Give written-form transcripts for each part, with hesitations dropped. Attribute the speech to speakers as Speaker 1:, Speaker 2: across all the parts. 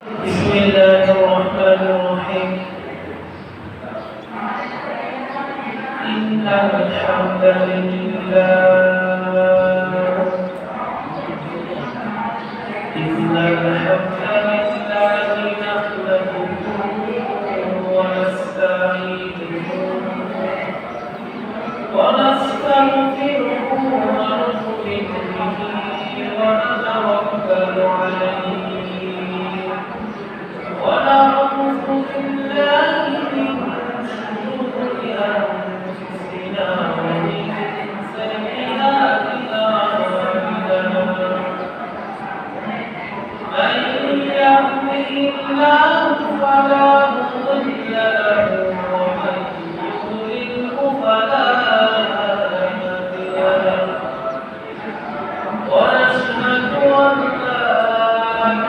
Speaker 1: بسم الله الرحمن الرحيم إن الحمد لله نحمده ونستعينه ونستغفره ونؤمن به ونتوكل عليه ونعوذ بالله من شرور أنفسنا ومن سيئات أعمالنا من يهده الله فلا مضل له ومن يضلله فلا هادي له ونشهد أن لا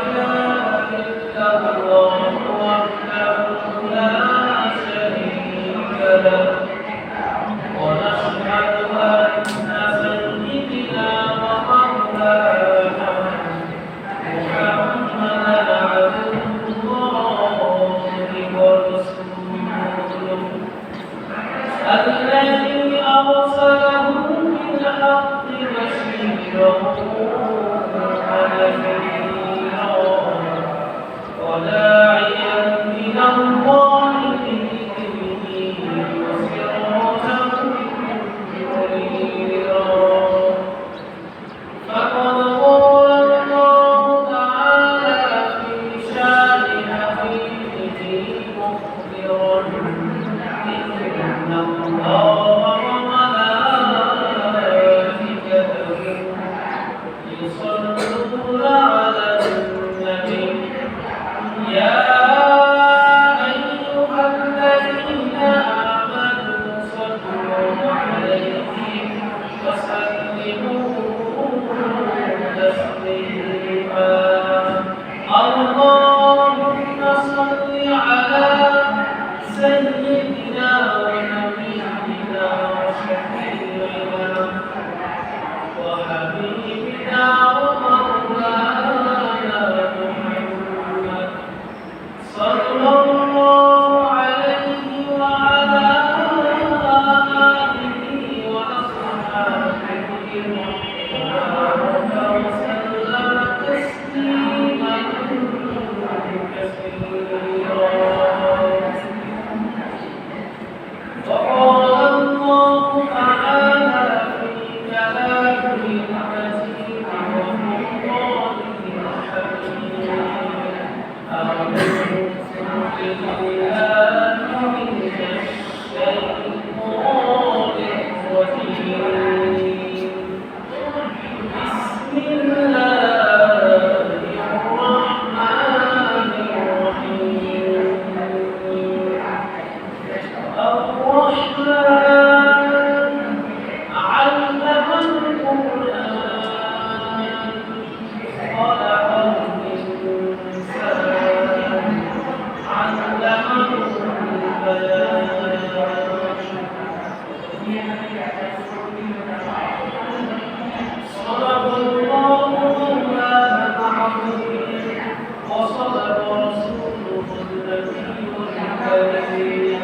Speaker 1: إله إلا الله وحده لا شريك له ونشهد أن سيدنا ومولانا محمدا عبده الله ورسوله الذي أرسله بالحق بشيرا ونذيرا وداعيا إلى الله بإذنه وسراجا منيرا فقد قال الله تعالى في شان حبيبه مخبرا إن الله وملائكته يصلون على النبي يا أيها الذين آمنوا صلوا عليه وسلموا تسليما اللهم صل على سيدنا ونبينا وشفيعنا وحبيبنا ومولانا محمد صلى الله عليه وعلى آله وأصحابه وبارك وسلم تسليما كثيرا وقال الله تعالى في كلامه العزيز وفرقانه الحكيم أعوذ بالله من الشيطان الرجيم بسم الله الرحمن الرحيم الرحمن علم القرآن خلق الإنسان علمه البيان صدق الله مولانا العظيم وصدق رسوله النبي الكريم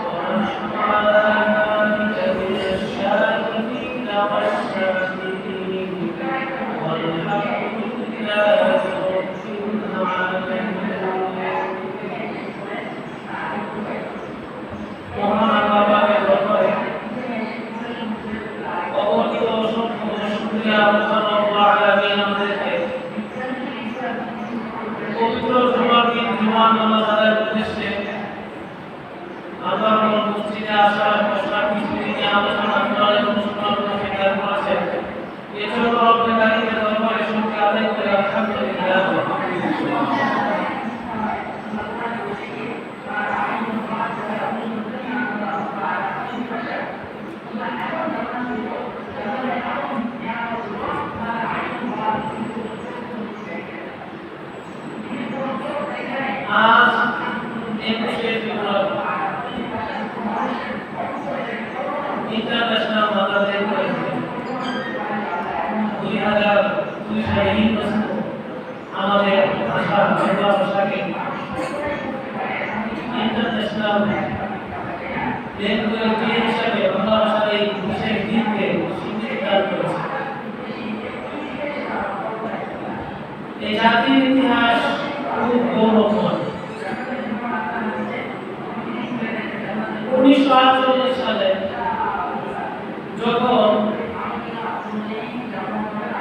Speaker 1: ونحن على ذلك من الشاهدين والشاكرين والحمد لله رب العالمين মহান আল্লাহর দরবারে অগণিত অসংখ্য শুকরিয়া আল্লাহ আলামিন আমাদেরকে পবিত্র জুমার দিন জুমার নামাজ আদায়ের উদ্দেশ্যে আল্লাহর মসজিদে আসার বসার বিষয়ে আলোচনা করার জন্য সুন্দর সুবিধা করেছেন এজন্য রব্বুল আলামিনের দরবারে শুকরিয়া আদায় করে আলহামদুলিল্লাহ আজ 21শে ফেব্রুয়ারি ইন্টারন্যাশনাল মাদারস ডে 2002 সালে আমাদের ভাষা সামনে লেখকটি হিসাবে বাংলা ভাষার এই বিশেষ দিনকে স্বীকৃতি দান করেছে। এই জাতির ইতিহাস খুব গৌরবময়। 1948 সালে যখন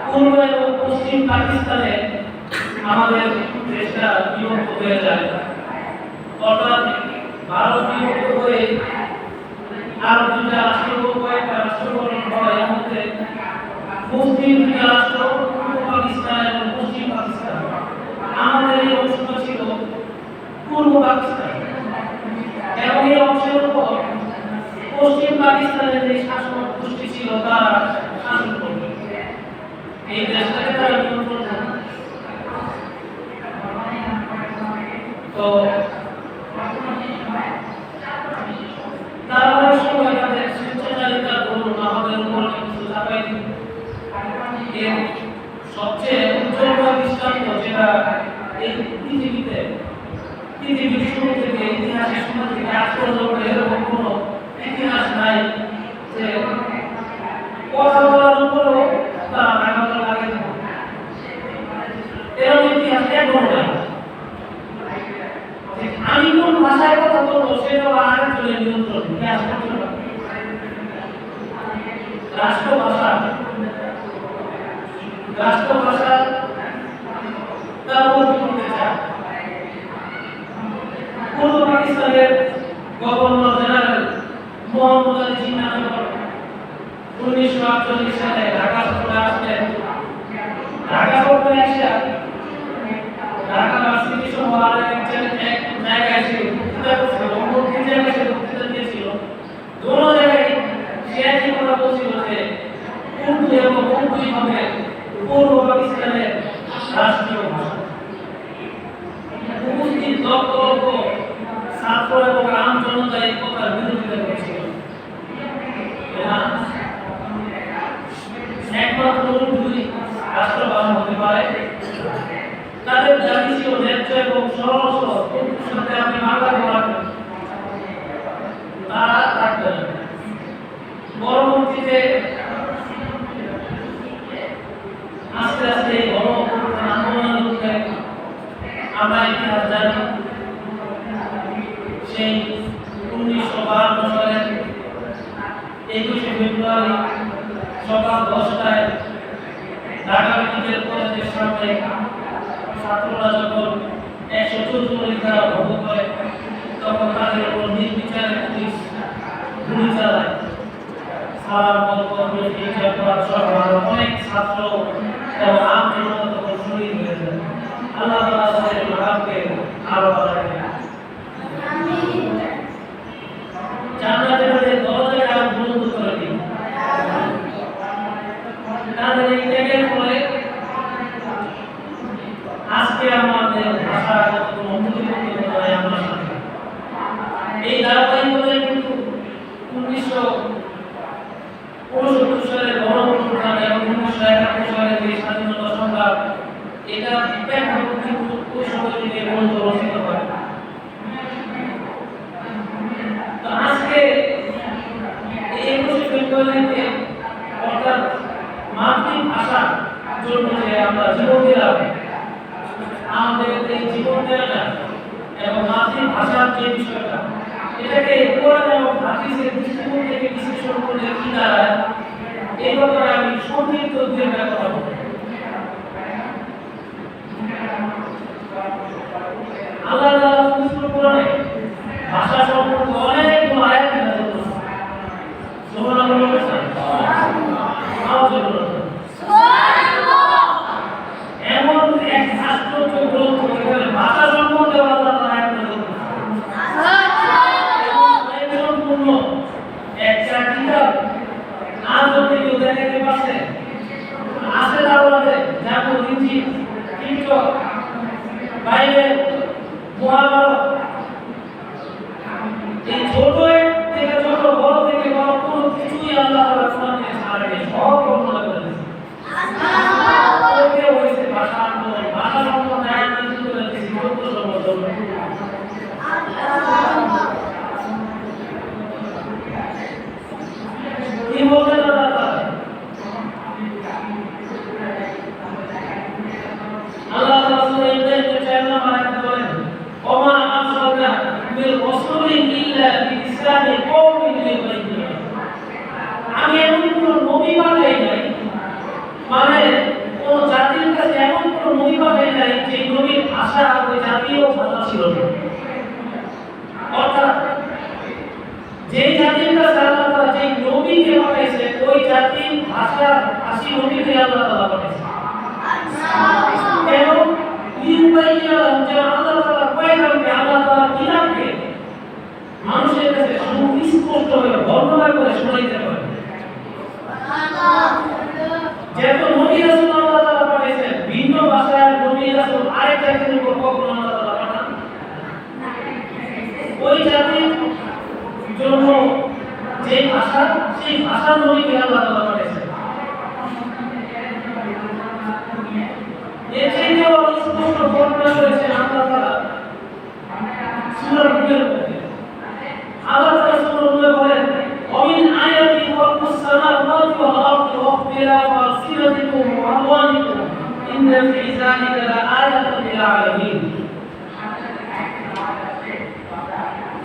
Speaker 1: পূর্ব এবং পশ্চিম পাকিস্তানে আমাদের দেশটা বিভক্ত হয়ে যায়, অর্থাৎ ভারত বিভক্ত হয়ে আরো দুটা রাষ্ট্র কয়েকটা রাষ্ট্র গঠন হয়। এর মধ্যে মুসলিম দুটা রাষ্ট্র, পূর্ব পাকিস্তান এবং পশ্চিম পাকিস্তান। আমাদের এই অংশটা ছিল পূর্ব পাকিস্তান এবং এই অংশের উপর পশ্চিম পাকিস্তানের যে শাসক গোষ্ঠী ছিল তারা শাসন করত। এই দেশটাকে তারা নিয়ন্ত্রণ করত। তো তারা অনেক সময় তাদের স্বেচ্ছাচারিতার দরুন আমাদের উপর কিছু চাপাই দিত। এর সবচেয়ে উজ্জ্বল দৃষ্টান্ত যেটা এই পৃথিবীর শুরু থেকে ইতিহাসের শুরু থেকে আজ পর্যন্ত এরকম কোনো ইতিহাস নাই যে কথা বলার উপরও তারা নাগাল লাগে। এরকম ইতিহাস এখনো নাই। আমি কোন ভাষায় কথা বলবো সেটাও আরেকজনের নিয়ন্ত্রণ। রাষ্ট্রভাষা তার মধ্যে করতে চায়। পূর্ব পাকিস্তানের গভর্নর জেনারেল মোহাম্মদ আলী জিন্নাহ 1948 সালে ঢাকা সফরে আসলেন। ঢাকা সফরে এসে ঢাকা ভার্সিটি সহ আরেক জায়গায় সে বক্তৃতা করছিল, অন্য তিন জায়গায় সে বক্তৃতা দিয়েছিল। দোনো জায়গায় সে একই কথা বলছিল যে উর্দু এবং উর্দুই হবে পূর্ব পাকিস্তানের রাষ্ট্রীয় ভাষা। উপস্থিত লক্ষ লক্ষ ছাত্র এবং আম জনতা এই কথার বিরোধিতা করেছিল। একমাত্র উর্দুই রাষ্ট্রভাষা হতে পারে। তাদের দাবি ছিল ন্যায্য এবং সরল উর্দুর সাথে আপনি বাংলা রাখবেন, তারা রাখবেন। পরবর্তীতে আস্তে আস্তে এই গণঅভ্যুত্থান আন্দোলনের মধ্যে আমরা ইতিহাস জানি। সেই 1952 সালের 21শে ফেব্রুয়ারি সকাল 10টায় ঢাকা মেডিকেল কলেজের সামনে ছাত্ররা যখন 144 ধারা ভঙ্গ করে তখন তাদের উপর নির্বিচারে পুলিশ গুলি চালায়। অনেক ছাত্র এবং আম জনতা তখন শহীদ হয়ে যায়। আল্লাহ তাআলা তাদের মাকামকে আরো বাড়ায় দেন। জান্নাতের দরজাকে আরো বুলন্দ করে দিন। তাদের এই ত্যাগের ফলে আজকে আমাদের ভাষা কোনো উন্নতি করতে পারে আমরা সাথে। এই ধারাবাহিকতায় কিন্তু 1969 সালের গণঅভ্যুত্থান এবং 1971 সালের যে স্বাধীনতা সংগ্রাম, এটা ব্যাপক কিন্তু ওই সময় থেকে গ্রন্থ রচিত হয়। তো আজকে এই 21শে ফেব্রুয়ারিতে অর্থাৎ মাতৃভাষার জন্য যে আমরা জীবন দিলাম, আমাদের এই জীবন দেওয়াটা এবং মাতৃভাষার যে বিষয়টা, এটাকে কোরআন এবং হাদিসের দৃষ্টিকোণ থেকে বিশ্লেষণ করলে কি দাঁড়ায়, এই ব্যাপারে আমি সংক্ষিপ্ত দুই একটা কথা বলব। আল্লাহ তাআলা পবিত্র কোরআনে ভাষা সম্পর্কে অনেকগুলো আয়াত নাযিল করেছেন। সুবহানাল্লাহ বলেছেন, সুবহানাল্লাহ। এমন এক আশ্চর্য গ্রন্থ যেখানে ভাষা সম্বন্ধে আল্লাহ তাআলা আয়াত নাযিল করেছেন। একটা কিতাব আজ অবধি কেউ দেখাতে পারছে? আছে তাহলে যেমন ইঞ্জিল, টিকটক, বাইবেল, মহাভারত, এই ছোট থেকে ছোট, বড় থেকে বড় কোনো কিছুই আল্লাহ তাআলা কোরআনে ছাড়েনি, সব বর্ণনা করে দিয়েছেন। ওকে হয়েছে ভাষা আন্দোলন, ভাষা সম্বন্ধে আয়াত নাযিল করে দিয়েছে 1400 বছর। ওই জাতীয় ভাষা ছিল না। অর্থাৎ যেই জাতির কাছে আল্লাহ তাআলা যেই নবীকে পাঠাইছে ওই জাতির ভাষার ভাষী নবীকে আল্লাহ তাআলা পাঠাইছে। কেন? লিউবাইয়ালাহুম, যে আল্লাহ তাআলা পয়গম্বরকে আল্লাহ তাআলা কিতাবকে মানুষের কাছে সুস্পষ্টভাবে বর্ণনা করে শোনাইতে পারে। যেহেতু নবী রাসূল আল্লাহ তাআলা পাঠাইছেন, ভিন্ন ভাষার নবী রাসূল আরেক জাতির উপর কখনো আল্লাহ তাআলা পাঠান ওই জাতির জন্য যে ভাষা, সেই ভাষার নবীকে আল্লাহ তাআলা পাঠাইছেন। এর চেয়েও স্পষ্ট বর্ণনা করেছেন আল্লাহ তাআলা সূরা নূরের মধ্যে। আল্লাহ তাআলা সূরা নূরে বলেন, "ওমিন আয়াতি খালকুস সামাওয়াতি ওয়াল আরদি ওয়া ইখতিলাফু আলসিনাতিকুম ওয়া আলওয়ানিকুম ইন্না ফী যালিকা লাআয়াতান লিল আলামিন।"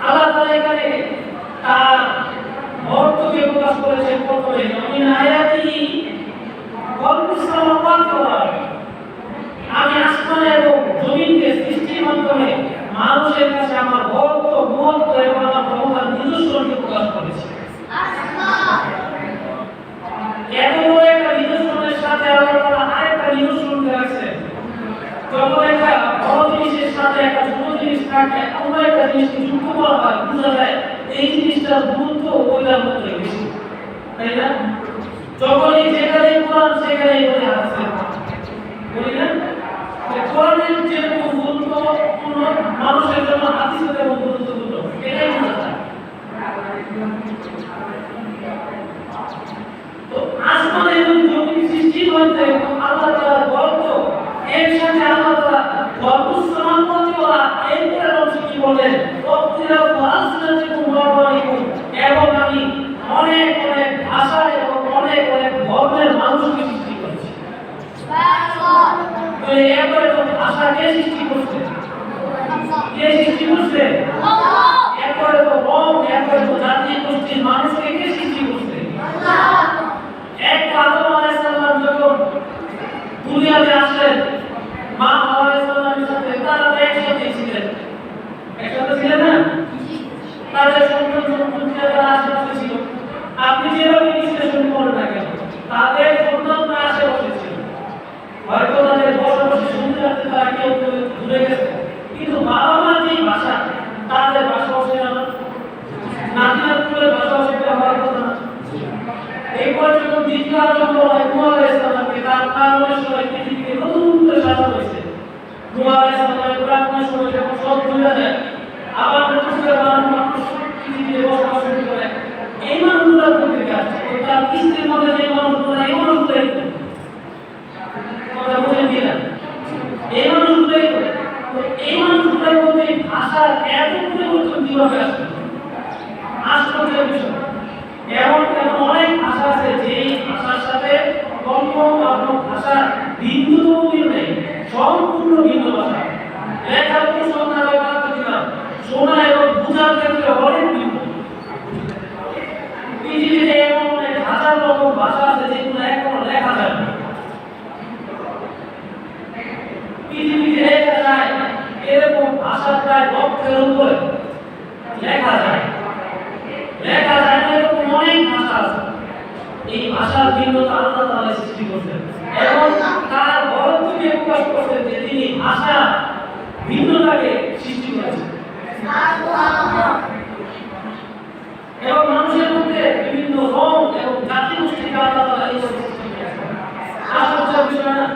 Speaker 1: আল্লাহ তাআলা এখানে তার অর্থকে প্রকাশ করেছেন প্রথমে, "ওমিন আয়াতি খালকুস সামাওয়াতি ওয়াল আরদি", আমি আসমান এবং জমিনকে সৃষ্টির মাধ্যমে মানুষের কাছে আমার ভক্ত মহত্ব এবং আমার ক্ষমতার নিদর্শনকে প্রকাশ করেছি। এত বড় একটা নিদর্শনের সাথে আল্লাহ তাআলা আরেকটা নিদর্শনকে রাখছেন। যখন একটা বড় জিনিসের সাথে একটা ছোট জিনিস থাকে, অন্য একটা জিনিসকে যুক্ত করা হয়, বোঝা যায় এই জিনিসটার গুরুত্ব ওইটার মধ্যে বেশি, তাই না? যখনই যেখানে কোরআন সেখানেই বলে আছে, বলি না? কোরআনের যেরকম গুরুত্বপূর্ণ, মানুষের জন্য হাদিসও তেমন গুরুত্বপূর্ণ, এটাই বোঝা যায়। তো আসমান এবং জমিন সৃষ্টি করতে আল্লাহ তাআলা বলত, এর সাথে আল্লাহ তাআলা খালকুস সামাওয়াতি ওয়াল আরদি, এরপরে রসুল কি বলেন, "ওয়াখতিলাফু আলসিনাতিকুম ওয়া আলওয়ানিকুম", এবং আমি অনেক অনেক ভাষা এবং অনেক অনেক ধর্মের মানুষকে সৃষ্টি করেছি। তো এরপরে তো ভাষা কে সৃষ্টি করছে? কে সৃষ্টি করছে? এরপরে তো রং, এরপরে তো জাতি গোষ্ঠীর মানুষকে কে সৃষ্টি করছে? এক আদম আলাইহিস সালাম যখন দুনিয়াতে আসলেন, মা হাওয়া আলাইহিস সালামের সাথে তারা তো একসাথে ছিলেন, একসাথে ছিলেন না? তাদের সন্তান তারা আশেপাশে ছিল। আপনি যেভাবে বিশ্লেষণ করেন না কেন, তাদের সন্তানরা আশেপাশে ছিল। হয়তো তাদের বসবাসী শুনতে রাখতে তারা কেউ দূরে গেছে, কিন্তু বাবা মার যে ভাষা, তাদের ভাষা অসুবিধা না, নাতিনাতকুলের ভাষা অসুবিধা হওয়ার কথা না। এই পর্যন্ত দ্বিতীয় আদম নূহ আলাইহিস সালামকে তার আগমনের সময় পৃথিবীকে নতুন করে সাজানো হয়েছে। নূহ আলাইহিস সালামের আগমনের সময় যখন সব ভুলে যায়, আবার নতুন করে মানুষ পৃথিবীতে বসবাস শুরু করে, এই মানুষগুলো কোথা থেকে আসছে? তার কিস্তির মধ্যে যে মানুষগুলো, এই মানুষগুলোই কথা বলেন কিনা? এই মানুষগুলোই তো এই মানুষগুলোর মধ্যে ভাষার এত পরিবর্তন কিভাবে আসবে? আশ্চর্যের বিষয়। এমন এমন অনেক ভাষা আছে যে ভাষার সাথে অন্য ভাষার ভিন্নতম মিল নেই, সম্পূর্ণ ভিন্ন ভাষা। লেখার কোনো সংখ্যা ব্যবহার দিলাম, শোনা এবং বোঝার ক্ষেত্রে অনেক ভিন্ন। পৃথিবীতে এমন অনেক হাজার রকম ভাষা আছে যেগুলো এখনো লেখা যায় না। পৃথিবীতে লেখা যায় এরকম ভাষা প্রায় লক্ষের উপরে লেখা যায়। লেখা যায় না এরকম অনেক ভাষা আছে। এই ভাষার ভিন্নতা আল্লাহ তাআলা সৃষ্টি করেছেন এবং তার বরত্বকে প্রকাশ করেছেন যে তিনি ভাষা ভিন্নতাকে সৃষ্টি করেছেন। এবং মানুষের মধ্যে বিভিন্ন রং এবং জাতি গোষ্ঠীকে আল্লাহ তাআলা এই সৃষ্টি করেছেন। আশ্চর্যের বিষয় না?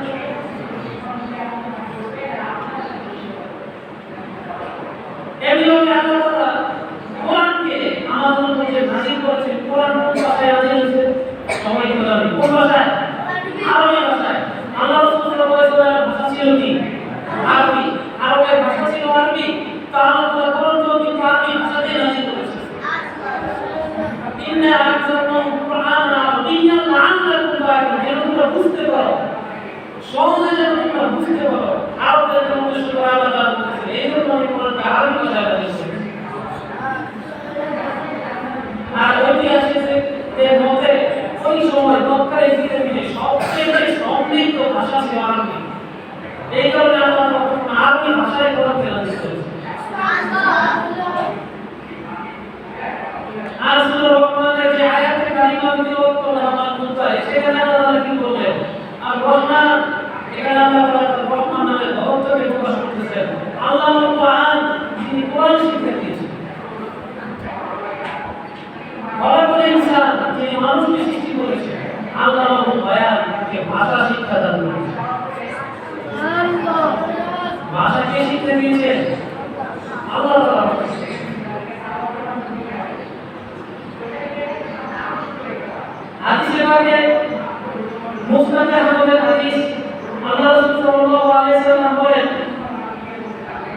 Speaker 1: এমনিভাবে আল্লাহ তাআলা কোরআনকে আমাদের মধ্যে নাযিল করেছেন। কোরআন কোন ভাষায় নাযিল হয়েছে? সবাই তো জানি। কোন ভাষায়? আরবি ভাষায়। আল্লাহ রাসূল সাল্লাল্লাহু আলাইহি ওয়াসাল্লামের ভাষা ছিল কি? আরবি। আরবের ভাষা ছিল আরবি। তো আল্লাহ তাআলা কোরআনকেও কিন্তু আরবি ভাষাতেই নাযিল করেছেন। ইন্না আনজালনাহু কুরআনান আরাবিয়্যান লাআল্লাকুম তা'কিলুন, যেন তোমরা বুঝতে পারো, সহজে যেন তোমরা বুঝতে পারো। আরবদের উদ্দেশ্য করে আল্লাহ তাআলা বলেছেন, এই জন্য আমি কোরআনকে আরবি ভাষায় নাযিল করেছি। আর ঐতিহাসিকদের মতে ওই সময় মক্কার এই পৃথিবীতে সবচেয়ে সমৃদ্ধ ভাষা ছিল আরবি। এই কারণে আল্লাহ তাআলা আরবি ভাষায়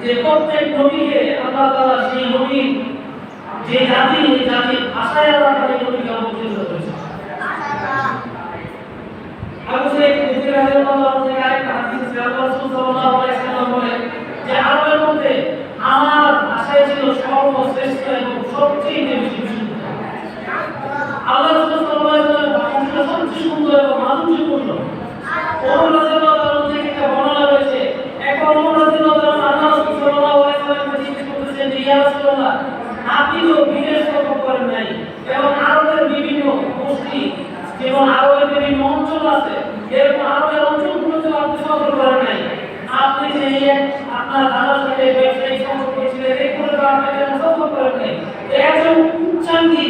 Speaker 1: যে প্রত্যেক নবীকে আল্লাহ তাআলা সেই নবীর যে জাতি এই জাতির ভাষায় আল্লাহ তাআলা এই নবীকে অবতীর্ণ করেছেন। আবু সাঈদ খুদরি রাদিয়াল্লাহু আনহু থেকে আরেকটা হাদিস আছে, আল্লাহ রাসূল সাল্লাল্লাহু আলাইহি ওয়াসাল্লাম বলেন যে আরবের মধ্যে আমার ভাষাই ছিল সর্বশ্রেষ্ঠ এবং সবচেয়ে বেশি বিশুদ্ধ। আল্লাহ রাসূল সাল্লাল্লাহু আলাইহি ওয়াসাল্লাম ভাষা ছিল সবচেয়ে সুন্দর এবং মাধুর্যপূর্ণ। ওমর রাদিয়াল্লাহু আনহু থেকে একটা বর্ণনা রয়েছে, একবার ওমর রাদিয়াল্লাহু আনহু আল্লাহ রাসূল সাল্লাল্লাহু আলাইহি ওয়াসাল্লামকে জিজ্ঞেস করতেছেন যে ইয়া রাসূলুল্লাহ, আপনি তো বিদেশ সফর করেন নাই এবং আরবের বিভিন্ন গোষ্ঠী যেমন আরবের বিভিন্ন অঞ্চল আছে, এরকম আরবের অঞ্চলগুলোতে আপনি সফর করেন নাই, আপনি যে আপনার দাদার সাথে ব্যবসায়িক সম্পর্ক ছিল এগুলো তো আপনি সফর করেন নাই, একজন উচ্চাঙ্গী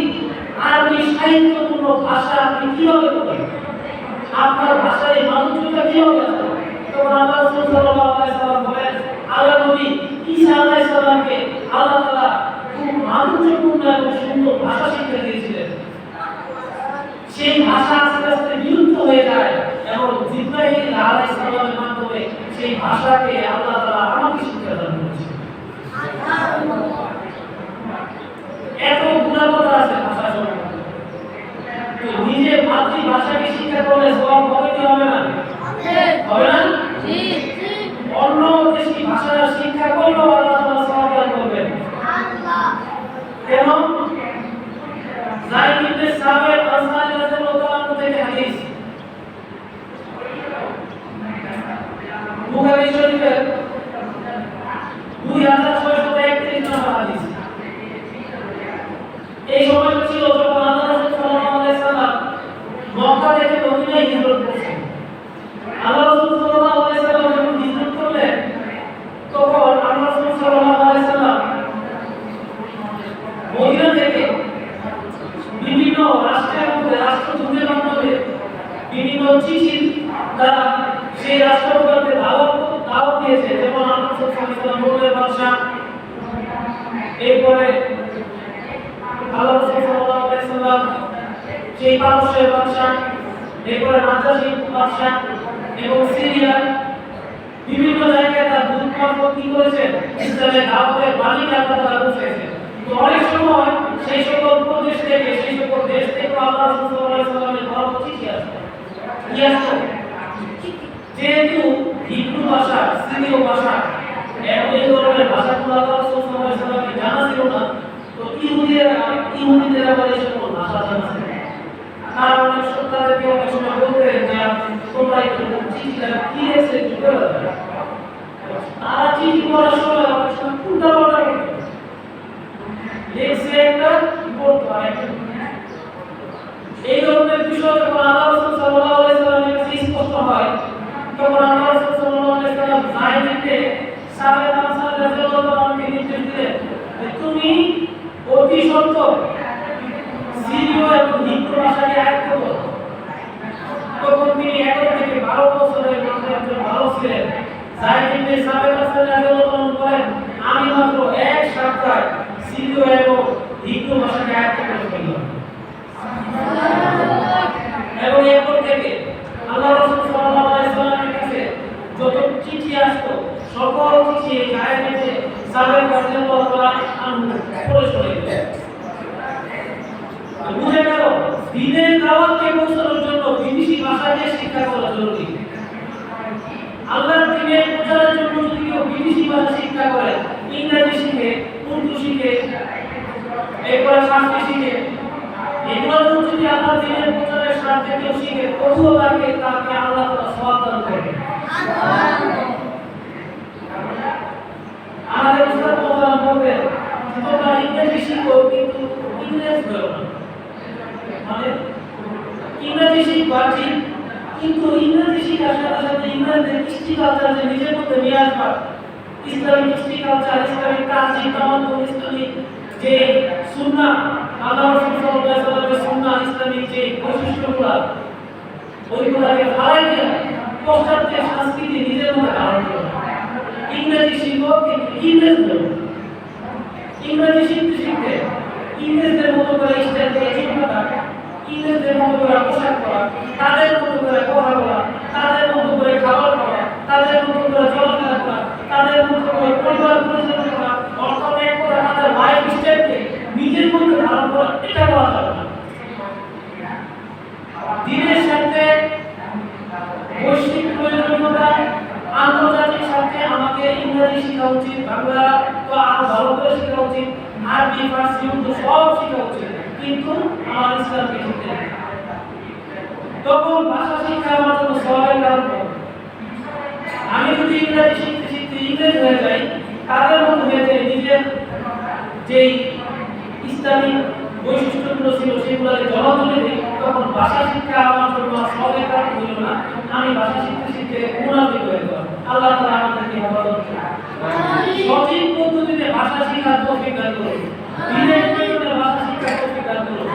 Speaker 1: আরবি সাহিত্যপূর্ণ ভাষা আপনি কিভাবে বলেন, আপনার ভাষায় মাধুর্যতা কিভাবে আছে? তখন আল্লাহ রাসূল সাল্লাল্লাহু আলাইহি ওয়াসাল্লাম বলেন, আল্লাহ নবী ঈসা আলাইহিস সালামকে আল্লাহ তাআলা খুব মাধুর্যপূর্ণ এবং সুন্দর ভাষা শিক্ষা দিয়েছিলেন। সেই ভাষা আস্তে আস্তে বিলুপ্ত হয়ে যায় এবং জিবরাইল আলাইহিস সালামের মাধ্যমে সেই ভাষাকে আল্লাহ তাআলা আমাকে শিক্ষা দান করেছেন। এত গুণাবলী আছে ভাষা সম্পর্কে। তো নিজে মাতৃভাষাকে শিক্ষা করলে সওয়াব হবে কি হবে না? হবে না? জি জি। অন্য দেশি ভাষা শিক্ষা করলেও আল্লাহ তাআলা সওয়াব দান করবেন। আল্লাহ। কেন? যায়েদ ইবনে সাবিত আনসারী রাদিয়াল্লাহু তাআলা থেকে হাদিস, বুখারী শরীফের 2631 নম্বর হাদিস। এই সময় ছিল যখন আল্লাহ রাসূল সাল্লাল্লাহু আলাইহি সাল্লাম মক্কা থেকে মদিনায় হিজরত করেছেন। আল্লাহ রাসূল সাল্লাল্লাহু আলাইহি সাল্লাম যখন হিজরত করলেন তখন আল্লাহ রাসূল সাল্লাল্লাহু আলাইহি সাল্লাম মদিনা থেকে বিভিন্ন রাষ্ট্রের মধ্যে রাষ্ট্রদূতের মাধ্যমে বিভিন্ন চিঠি দ্বারা সেই রাষ্ট্রগুলোকে দাওয়াত দিয়েছে, যেমন আল্লাহ রাসূল সাল্লাল্লাহু আলাইহি সাল্লাম রোমের বাদশা, এরপরে আল্লাহ রাসূল সাল্লাল্লাহু আলাইহি সাল্লাম সেই পারস্যের বাদশা, এরপরে নাজাশী বাদশা এবং সিরিয়ার বিভিন্ন জায়গায় তার দূত মারফত কি করেছেন, ইসলামের দাওয়াতের বাণী আল্লাহ তাআলা পৌঁছেছেন। তো অনেক সময় সেই সকল প্রদেশ থেকে সেই সকল দেশ থেকে আল্লাহ রাসূল সাল্লাল্লাহু আলাইহি সাল্লামের ঘর চিঠি আসে। যেহেতু হিব্রু ভাষা, সিরীয় ভাষা এবং এই ধরনের ভাষাগুলো আল্লাহ রাসূল সাল্লাল্লাহু আলাইহি সাল্লামকে জানা ছিল না, তো ইহুদিদের আবার এই সকল ভাষা জানা ছিল। তারা অনেক তাদেরকে অনেক সময় বলতেন যে তোমরা একটু চিঠিটা কি লিখছে একটু বলে দাও। তারা চিঠি পড়ার সময় অনেক সময় উল্টাপাল্টা করত, লিখছে একটা পড়তো আরেকটা। এই ধরনের বিষয় যখন আল্লাহ রাসূল সাল্লাল্লাহু আলাইহি সাল্লামের কাছে স্পষ্ট হয় তখন আল্লাহ রাসূল সাল্লাল্লাহু আলাইহি সাল্লাম যায়েদ ইবনে সাবিত আনসারী রাদিয়াল্লাহু আনহুকে নির্দেশ দিলেন যে তুমি অতি সত্বর সিরীয় এবং হিব্রু ভাষাকে আয়ত্ত করো। তখন তিনি 11 থেকে 12 বছরের মধ্যে একজন ভালো ছিলেন। যায়েদ ইবনে সাবিত আনসারী রাদিয়াল্লাহু আনহু বলেন, আমি মাত্র এক সপ্তাহে সিরীয় এবং হিব্রু ভাষাকে আয়ত্ত করে ফেললাম। এবং এরপর থেকে আল্লাহ রাসূল সাল্লাল্লাহু আলাইহি সাল্লামের কাছে যত চিঠি আসতো সকল চিঠি যায়েদ ইবনে সাবিত রাদিয়াল্লাহু আনহু পড়ে শোনাতেন। বুঝে গেল দ্বীনের দাওয়াতকে পৌঁছানোর জন্য বিদেশি ভাষাকে শিক্ষা করা জরুরি। আল্লাহর দ্বীনের প্রচারের জন্য যদি কেউ বিদেশি ভাষা শিক্ষা করে, ইংরেজি শিখে, উর্দু শিখে, এরপরে ফার্সি শিখে, এগুলো যদি আল্লাহর দ্বীনের প্রচারের স্বার্থে কেউ শিখে, তবুও তাকে আল্লাহ তাআলা সওয়াব দান করবেন। আমাদের উস্তাদ মোহতারাম বলবেন তোমরা ইংরেজি শিখো কিন্তু ইংরেজ বলো না, মানে ইংরেজি শিখবা ঠিক, কিন্তু ইংরেজি শিখার সাথে সাথে ইংরেজদের কৃষ্টি কালচার যে নিজের মধ্যে নিয়ে আসবা, ইসলামিক কৃষ্টি কালচার, ইসলামিক তাজিম তামাদ্দুন, ইসলামিক যে সুন্নাহ, আল্লাহ রাসূল সাল্লাল্লাহু আলাইহি ওয়াসাল্লামের সুন্নাহ, ইসলামিক যে বৈশিষ্ট্যগুলো ওইগুলোকে হারাই দিয়ে পাশ্চাত্য সংস্কৃতি নিজের মধ্যে ধারণ করো। ইংরেজি শিখো কিন্তু ইংরেজ বলো। ইংরেজি শিখতে শিখতে ইংরেজদের মতো করে স্টাইল দিয়ে চিন্তা, ইংরেজদের মতো করে পোশাক পরা, তাদের মতো করে কথা বলা, তাদের মতো করে খাবার খাওয়া, তাদের মতো করে চলাফেরা করা, তাদের মতো করে পরিবার বাংলা তো আরো ভালো করে শেখা উচিত, আরবি ফার্সি উর্দু সব শেখা উচিত, কিন্তু আমার ইসলাম কিছু নেই। তখন ভাষা শিক্ষা আমার জন্য সবাই কারণ হবে। আমি যদি ইংরেজি শিখতে শিখতে ইংরেজ হয়ে যাই, তাদের মতো হয়ে যাই, নিজের যেই ইসলামিক বৈশিষ্ট্যগুলো ছিল সেগুলোকে জলাঞ্জলি দিই, তখন ভাষা শিক্ষা আমার জন্য সবাই কারণ হইল না। আমি ভাষা শিখতে শিখতে মুনাফিক হয়ে যাব। আল্লাহ তাআলা আমাদেরকে হেফাজত করুন। সঠিক পদ্ধতিতে ভাষা শিখার তৌফিক দান করুন। দিনের প্রয়োজনে ভাষা শিক্ষার তৌফিক দান করুন।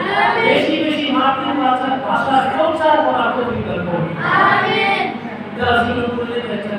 Speaker 1: বেশি বেশি মাতৃভাষার ভাষার প্রচার করার তৌফিক দান করুন। আমিন। যারা জীবন করে যাচ্ছে